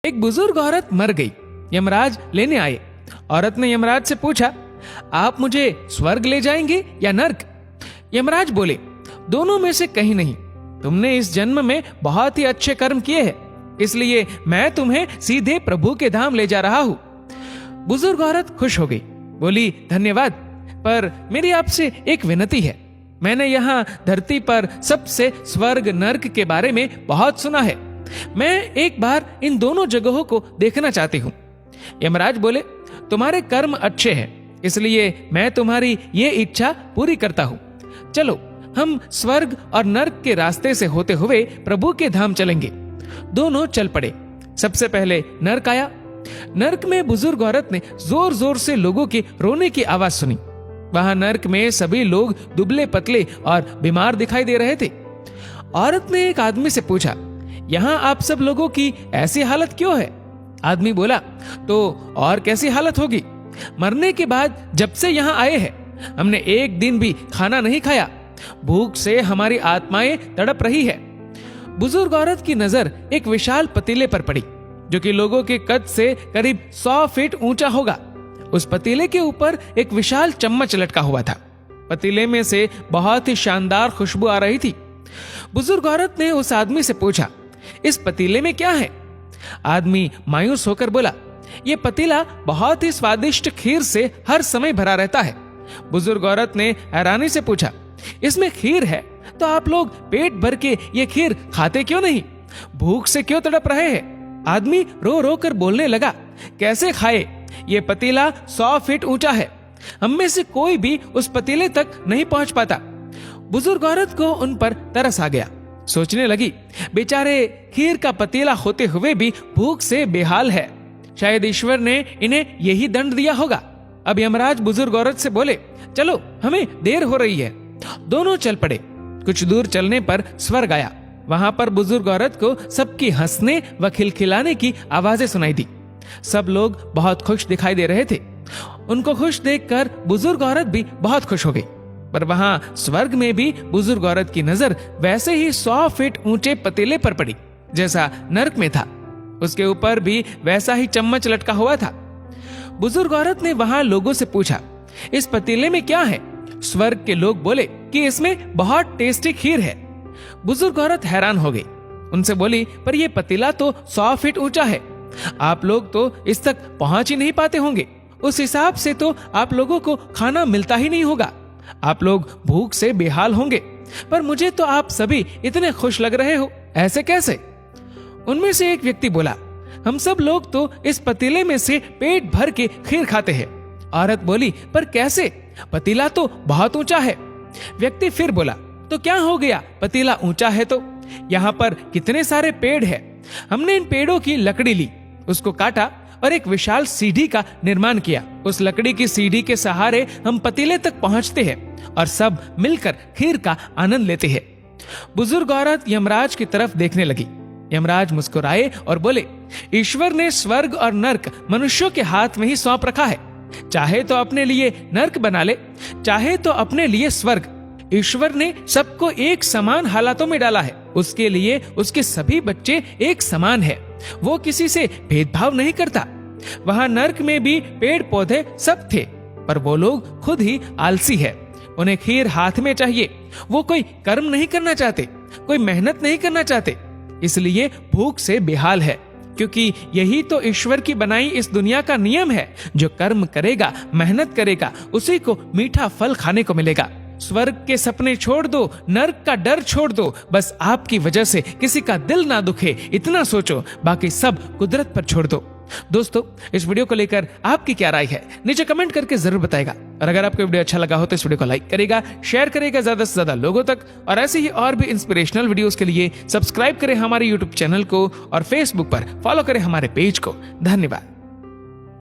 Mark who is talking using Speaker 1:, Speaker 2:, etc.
Speaker 1: एक बुजुर्ग औरत मर गई। यमराज लेने आए। औरत ने यमराज से पूछा, आप मुझे स्वर्ग ले जाएंगे या नर्क? यमराज बोले, दोनों में से कहीं नहीं। तुमने इस जन्म में बहुत ही अच्छे कर्म किए हैं, इसलिए मैं तुम्हें सीधे प्रभु के धाम ले जा रहा हूं। बुजुर्ग औरत खुश हो गई, बोली, धन्यवाद, पर मेरी आपसे एक विनती है। मैंने यहाँ धरती पर सबसे स्वर्ग नर्क के बारे में बहुत सुना है। मैं एक बार इन दोनों जगहों को देखना चाहती हूँ। यमराज बोले, तुम्हारे कर्म अच्छे हैं, इसलिए मैं तुम्हारी ये इच्छा पूरी करता हूँ। चलो हम स्वर्ग और नर्क के रास्ते से होते हुए प्रभु के धाम चलेंगे। दोनों चल पड़े। सबसे पहले नर्क आया। नर्क में बुजुर्ग औरत ने जोर जोर से लोगों की रोने की आवाज सुनी। वहां नर्क में सभी लोग दुबले पतले और बीमार दिखाई दे रहे थे। औरत ने एक आदमी से पूछा, यहाँ आप सब लोगों की ऐसी हालत क्यों है? आदमी बोला, तो और कैसी हालत होगी? मरने के बाद जब से यहाँ आए हैं हमने एक दिन भी खाना नहीं खाया। भूख से हमारी आत्माएं तड़प रही है। बुजुर्ग औरत की नजर एक विशाल पतीले पर पड़ी, जो कि लोगों के कद से करीब 100 फीट ऊंचा होगा। उस पतीले के ऊपर एक विशाल चम्मच लटका हुआ था। पतीले में से बहुत ही शानदार खुशबू आ रही थी। बुजुर्ग औरत ने उस आदमी से पूछा, इस पतीले में क्या है? आदमी मायूस होकर बोला, ये पतीला बहुत ही स्वादिष्ट खीर से हर समय भरा रहता है। बुजुर्ग औरत ने हैरानी से पूछा, इसमें खीर है तो आप लोग पेट भर के ये खीर खाते क्यों नहीं? भूख से क्यों तड़प रहे हैं? आदमी रो रो कर बोलने लगा, कैसे खाए? ये पतीला 100 फीट ऊंचा है, हम में से कोई भी उस पतीले तक नहीं पहुंच पाता। बुजुर्ग औरत को उन पर तरस आ गया। सोचने लगी, बेचारे खीर का पतीला होते हुए भी भूख से बेहाल है। शायद ईश्वर ने इन्हें यही दंड दिया होगा। अब यमराज बुजुर्ग औरत से बोले, चलो हमें देर हो रही है। दोनों चल पड़े। कुछ दूर चलने पर स्वर्ग आया। वहां पर बुजुर्ग औरत को सबकी हंसने व खिलखिलाने की आवाजें सुनाई दी। सब लोग बहुत खुश दिखाई दे रहे थे। उनको खुश देखकर बुजुर्ग औरत भी बहुत खुश हो गई। पर वहां स्वर्ग में भी बुजुर्ग औरत की नजर वैसे ही 100 फीट ऊंचे पतीले पर पड़ी जैसा नर्क में था। उसके ऊपर भी वैसा ही चम्मच लटका हुआ था। बुजुर्ग औरत ने वहां लोगों से पूछा, इस पतीले में क्या है? स्वर्ग के लोग बोले कि इसमें बहुत टेस्टी खीर है। बुजुर्ग औरत हैरान हो गई। उनसे बोली, पर यह पतीला तो 100 फीट ऊंचा है, आप लोग तो इस तक पहुंच ही नहीं पाते होंगे। उस हिसाब से तो आप लोगों को खाना मिलता ही नहीं होगा। आप लोग भूख से बेहाल होंगे। पर मुझे तो आप सभी इतने खुश लग रहे हो, ऐसे कैसे? उनमें से एक व्यक्ति बोला, हम सब लोग तो इस पतीले में से पेट भर के खीर खाते हैं। औरत बोली, पर कैसे? पतीला तो बहुत ऊंचा है। व्यक्ति फिर बोला, तो क्या हो गया? पतीला ऊंचा है तो यहाँ पर कितने सारे पेड़ हैं। हमने इन पेड़ों की लकड़ी ली, उसको काटा और एक विशाल सीढ़ी का निर्माण किया। उस लकड़ी की सीढ़ी के सहारे हम पतीले तक पहुंचते हैं और सब मिलकर खीर का आनंद लेते हैं। बुजुर्ग औरत यमराज की तरफ देखने लगी। यमराज मुस्कुराए और बोले, ईश्वर ने स्वर्ग और नर्क मनुष्यों के हाथ में ही सौंप रखा है। चाहे तो अपने लिए नर्क बना ले, चाहे तो अपने लिए स्वर्ग। ईश्वर ने सबको एक समान हालातों में डाला है। उसके लिए उसके सभी बच्चे एक समान है। वो किसी से भेदभाव नहीं करता। वहां नर्क में भी पेड़ पौधे सब थे, पर वो लोग खुद ही आलसी है। उन्हें खीर हाथ में चाहिए। वो कोई कर्म नहीं करना चाहते, कोई मेहनत नहीं करना चाहते, इसलिए भूख से बेहाल है। क्योंकि यही तो ईश्वर की बनाई इस दुनिया का नियम है। जो कर्म करेगा, मेहनत करेगा, उसी को मीठा फल खाने को मिलेगा। स्वर्ग के सपने छोड़ दो, नर्क का डर छोड़ दो। बस आपकी वजह से किसी का दिल ना दुखे, इतना सोचो। बाकी सब कुदरत पर छोड़ दो। दोस्तों, इस वीडियो को लेकर आपकी क्या राय है, नीचे कमेंट करके जरूर बताएगा। और अगर आपको वीडियो अच्छा लगा हो तो इस वीडियो को लाइक करेगा, शेयर करेगा ज्यादा से ज्यादा लोगों तक। और ऐसे ही और भी इंस्पिरेशनल वीडियोस के लिए सब्सक्राइब करें हमारे यूट्यूब चैनल को और फेसबुक पर फॉलो करें हमारे पेज को। धन्यवाद।